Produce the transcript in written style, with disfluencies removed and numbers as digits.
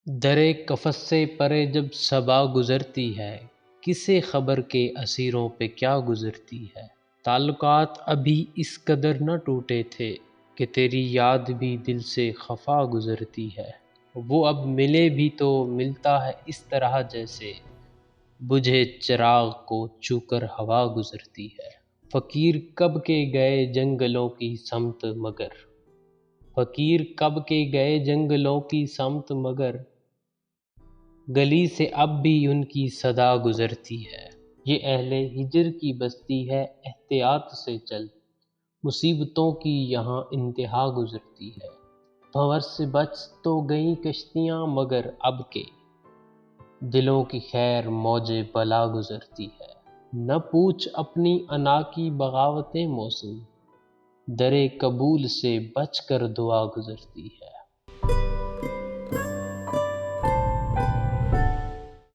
درے قفس سے پرے جب صبا گزرتی ہے، کسے خبر کے اسیروں پہ کیا گزرتی ہے۔ تعلقات ابھی اس قدر نہ ٹوٹے تھے کہ تیری یاد بھی دل سے خفا گزرتی ہے۔ وہ اب ملے بھی تو ملتا ہے اس طرح جیسے بجھے چراغ کو چھو کر ہوا گزرتی ہے۔ فقیر کب کے گئے جنگلوں کی سمت مگر، فقیر کب کے گئے جنگلوں کی سمت مگر، گلی سے اب بھی ان کی صدا گزرتی ہے۔ یہ اہل ہجر کی بستی ہے، احتیاط سے چل، مصیبتوں کی یہاں انتہا گزرتی ہے۔ بھنور سے بچ تو گئیں کشتیاں مگر اب کے دلوں کی خیر موج بلا گزرتی ہے۔ نہ پوچھ اپنی انا کی بغاوتیں محسن، درِ قبول سے بچ کر دعا گزرتی ہے۔